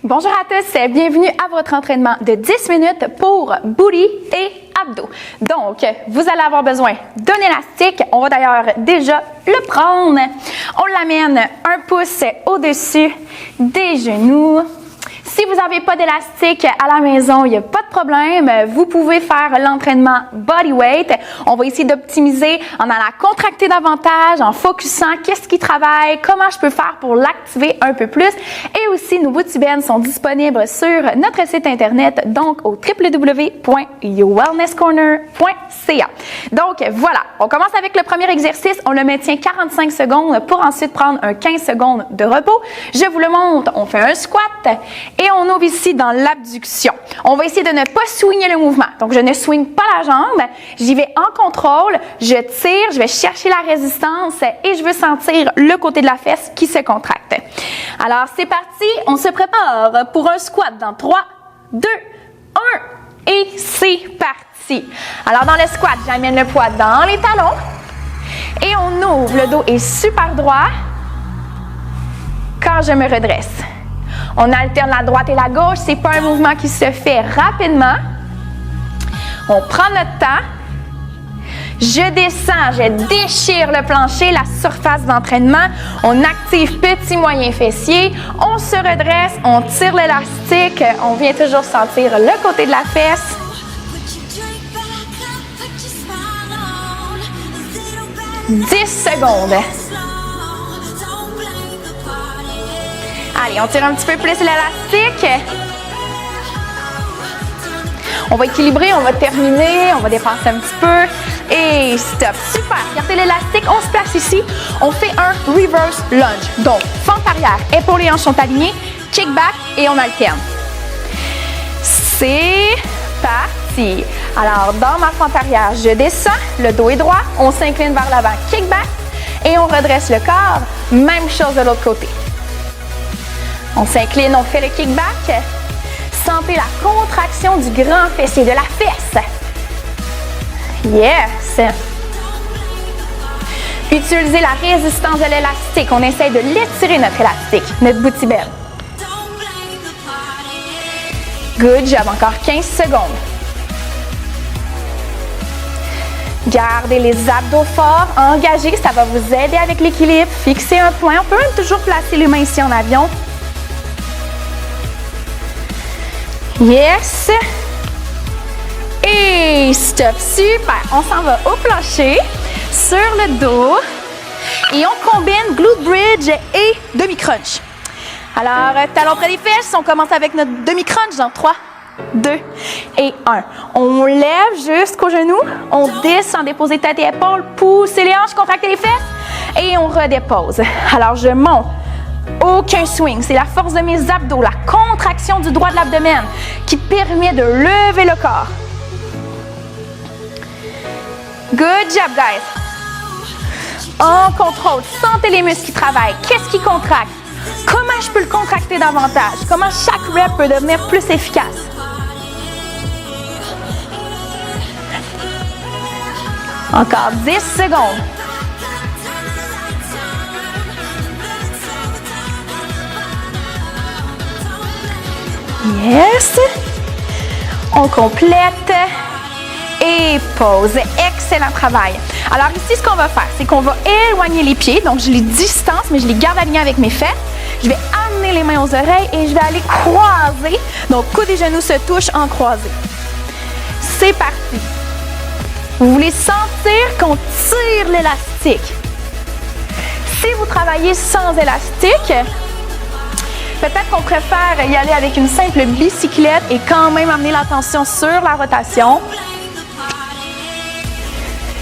Bonjour à tous, bienvenue à votre entraînement de 10 minutes pour booty et abdos. Donc, vous allez avoir besoin d'un élastique. On va d'ailleurs déjà le prendre. On l'amène un pouce au-dessus des genoux. Si vous n'avez pas d'élastique à la maison, il n'y a pas de problème. Vous pouvez faire l'entraînement bodyweight. On va essayer d'optimiser en allant contracter davantage, en focusant qu'est-ce qui travaille, comment je peux faire pour l'activer un peu plus. Et aussi, nos booty bands sont disponibles sur notre site internet, donc au www.yourwellnesscorner.ca. Donc voilà, on commence avec le premier exercice. On le maintient 45 secondes pour ensuite prendre un 15 secondes de repos. Je vous le montre. On fait un squat. Et on ouvre ici dans l'abduction. On va essayer de ne pas swinger le mouvement. Donc, je ne swing pas la jambe. J'y vais en contrôle. Je tire, je vais chercher la résistance et je veux sentir le côté de la fesse qui se contracte. Alors, c'est parti. On se prépare pour un squat dans 3, 2, 1 et c'est parti. Alors, dans le squat, j'amène le poids dans les talons et on ouvre. Le dos est super droit quand je me redresse. On alterne la droite et la gauche. C'est pas un mouvement qui se fait rapidement. On prend notre temps. Je descends, je déchire le plancher, la surface d'entraînement. On active petit, moyen fessier. On se redresse, on tire l'élastique. On vient toujours sentir le côté de la fesse. 10 secondes. Allez, on tire un petit peu plus l'élastique. On va équilibrer, on va terminer, on va dépenser un petit peu. Et stop. Super. Gardez l'élastique. On se place ici. On fait un reverse lunge. Donc, fente arrière, épaules et hanches sont alignées. Kick back et on alterne. C'est parti. Alors, dans ma fente arrière, je descends. Le dos est droit. On s'incline vers l'avant. Kick back. Et on redresse le corps. Même chose de l'autre côté. On s'incline, on fait le kickback. Sentez la contraction du grand fessier, de la fesse. Yes! Utilisez la résistance de l'élastique. On essaie de l'étirer, notre élastique, notre booty band. Good job. Encore 15 secondes. Gardez les abdos forts, engagés. Ça va vous aider avec l'équilibre. Fixez un point. On peut même toujours placer les mains ici en avion. Yes! Et stop. Super. On s'en va au plancher, sur le dos. Et on combine glute bridge et demi-crunch. Alors, talons près des fesses. On commence avec notre demi-crunch dans 3, 2 et 1. On lève jusqu'au genou. On descend, déposer tête et épaules. Poussez les hanches, contractez les fesses. Et on redépose. Alors, je monte. Aucun swing, c'est la force de mes abdos, la contraction du droit de l'abdomen qui permet de lever le corps. Good job, guys. En contrôle, sentez les muscles qui travaillent. Qu'est-ce qui contracte? Comment je peux le contracter davantage? Comment chaque rep peut devenir plus efficace? Encore 10 secondes. Yes. On complète et pause. Excellent travail. Alors ici, ce qu'on va faire, c'est qu'on va éloigner les pieds. Donc, je les distance, mais je les garde alignés avec mes fesses. Je vais amener les mains aux oreilles et je vais aller croiser. Donc, coude et genoux se touchent en croisé. C'est parti. Vous voulez sentir qu'on tire l'élastique. Si vous travaillez sans élastique, peut-être qu'on préfère y aller avec une simple bicyclette et quand même amener l'attention sur la rotation.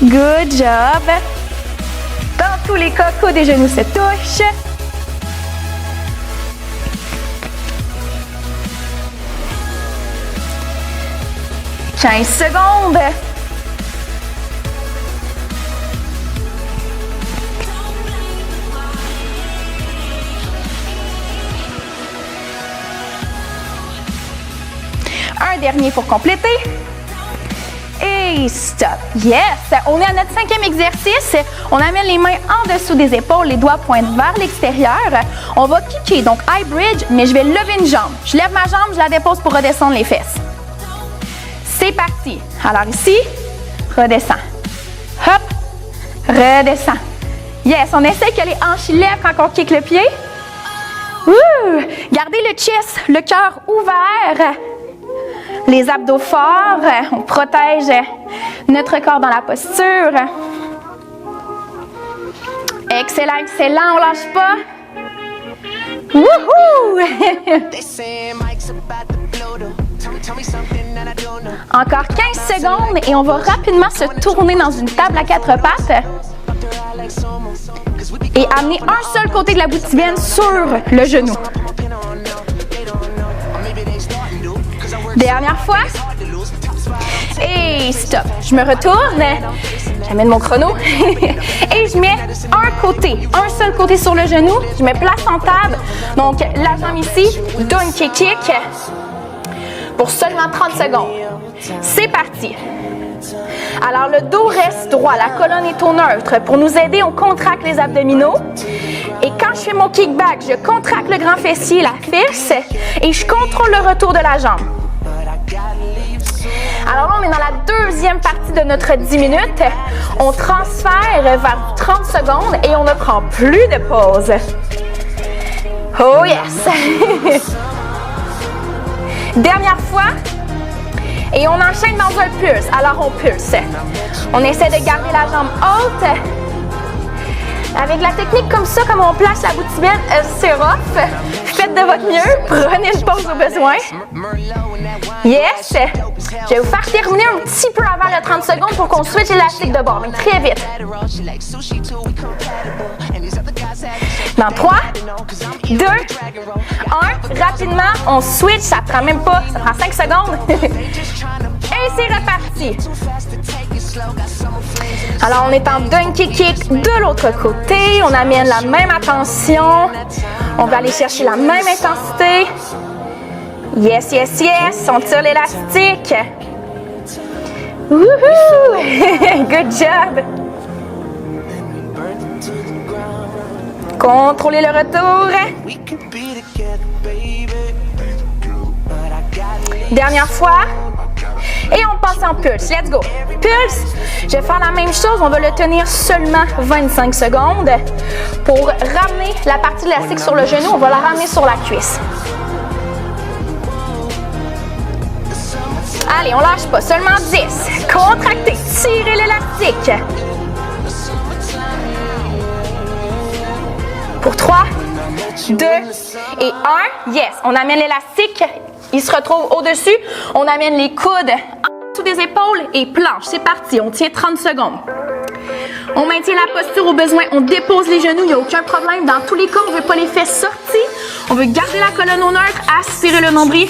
Good job. Dans tous les cas, coudes et genoux se touchent. « 15 secondes. Un dernier pour compléter. Et Et stop. Yes! On est à notre 5e exercice. On amène les mains en dessous des épaules, les doigts pointent vers l'extérieur. On va kicker, donc high bridge, mais je vais lever une jambe. Je lève ma jambe, je la dépose pour redescendre les fesses. C'est parti. Alors ici, redescend. Hop, redescend. Yes, on essaie que les hanches lèvent quand on kick le pied. Gardez le chest, le cœur ouvert. Les abdos forts, on protège notre corps dans la posture. Excellent, excellent, on lâche pas. Wouhou! Encore 15 secondes et on va rapidement se tourner dans une table à 4 pattes et amener un seul côté de la boutibienne sur le genou. Dernière fois. Et stop. Je me retourne. J'amène mon chrono. Et je mets un seul côté sur le genou. Je me place en table. Donc, la jambe ici, donkey kick pour seulement 30 secondes. C'est parti. Alors, le dos reste droit. La colonne est au neutre. Pour nous aider, on contracte les abdominaux. Et quand je fais mon kickback, je contracte le grand fessier, la fesse, et je contrôle le retour de la jambe. Alors là, on est dans la deuxième partie de notre 10 minutes. On transfère vers 30 secondes et on ne prend plus de pause. Oh yes! Dernière fois. Et on enchaîne dans un pulse. Alors on pulse. On essaie de garder la jambe haute. Avec la technique comme ça, comme on place la boutibienne, c'est rough. Faites de votre mieux. Prenez une pause au besoin. Yes! Je vais vous faire terminer un petit peu avant le 30 secondes pour qu'on switch l'élastique de bord, mais très vite. Dans 3, 2, 1. Rapidement, on switch. Ça prend même pas, ça prend 5 secondes. Et c'est reparti. Alors, on est en donkey kick de l'autre côté. On amène la même attention. On va aller chercher la même intensité. Yes, yes, yes. On tire l'élastique. Wouhou! Good job. Contrôlez le retour. Dernière fois. Et on passe en pulse. Let's go. Pulse. Je vais faire la même chose. On va le tenir seulement 25 secondes. Pour ramener la partie de l'élastique sur le genou, on va la ramener sur la cuisse. Allez, on lâche pas. Seulement 10. Contractez. Tirez l'élastique. Pour 3, 2 et 1. Yes. On amène l'élastique. Il se retrouve au-dessus. On amène les coudes en dessous des épaules et planche. C'est parti. On tient 30 secondes. On maintient la posture au besoin. On dépose les genoux. Il n'y a aucun problème. Dans tous les cas, on ne veut pas les fesses sorties. On veut garder la colonne au neutre. Aspirer le nombril.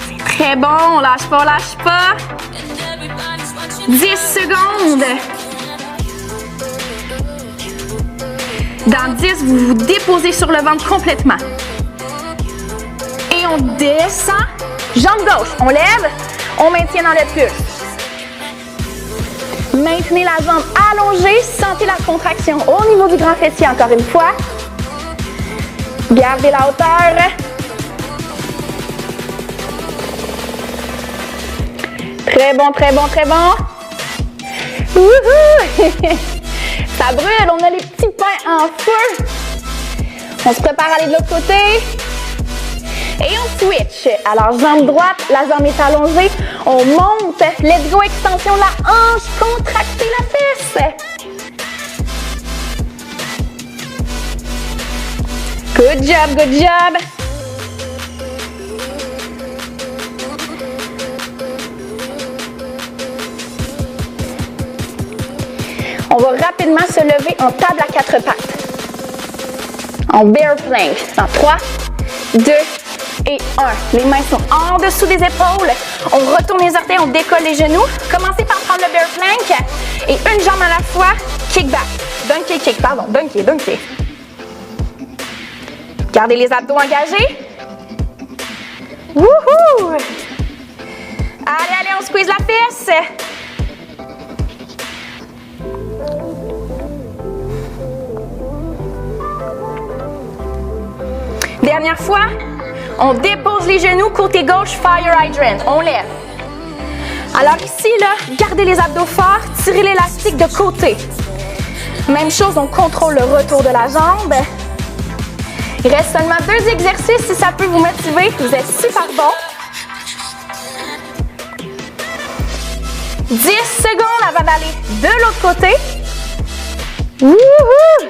C'est très bon. On lâche pas, on lâche pas. 10 secondes. Dans 10, vous vous déposez sur le ventre complètement. Et on descend. Jambe gauche, on lève, on maintient dans le pulse. Maintenez la jambe allongée, sentez la contraction au niveau du grand fessier encore une fois. Gardez la hauteur. Très bon, très bon, très bon. Wouhou! Ça brûle, on a les petits pains en feu. On se prépare à aller de l'autre côté. Et on switch. Alors, jambe droite, la jambe est allongée. On monte. Let's go, extension de la hanche. Contractez la fesse. Good job, good job. On va rapidement se lever en table à 4 pattes. En bear plank. Dans 3, 2 et 1. Les mains sont en dessous des épaules. On retourne les orteils, on décolle les genoux. Commencez par prendre le bear plank. Et une jambe à la fois. Kick back. Donkey kick, pardon. Donkey, donkey. Gardez les abdos engagés. Wouhou! Allez, allez, on squeeze la fesse. Dernière fois, on dépose les genoux côté gauche, fire hydrant. On lève. Alors ici, là, gardez les abdos forts, tirez l'élastique de côté. Même chose, on contrôle le retour de la jambe. Il reste seulement 2 exercices si ça peut vous motiver. Vous êtes super bon. 10 secondes avant d'aller de l'autre côté. Wouhou!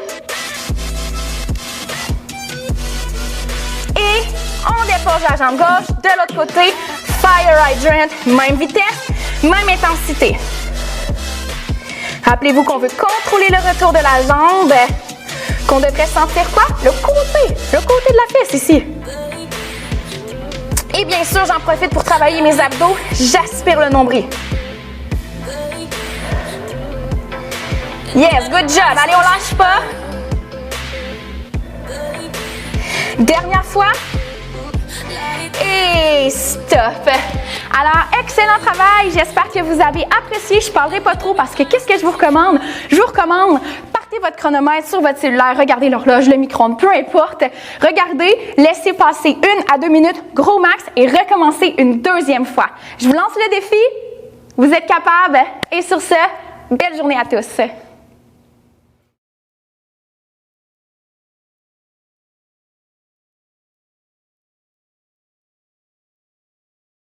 Et on dépose la jambe gauche de l'autre côté. Fire hydrant, même vitesse, même intensité. Rappelez-vous qu'on veut contrôler le retour de la jambe. Qu'on devrait sentir quoi? Le côté de la fesse ici. Et bien sûr, j'en profite pour travailler mes abdos. J'aspire le nombril. Yes, good job. Allez, on lâche pas. Dernière fois. Et stop. Alors, excellent travail. J'espère que vous avez apprécié. Je ne parlerai pas trop parce que qu'est-ce que je vous recommande? Je vous recommande, partez votre chronomètre sur votre cellulaire, regardez l'horloge, le micro-ondes, peu importe. Regardez, laissez passer 1 à 2 minutes, gros max, et recommencez une deuxième fois. Je vous lance le défi. Vous êtes capable. Et sur ce, belle journée à tous.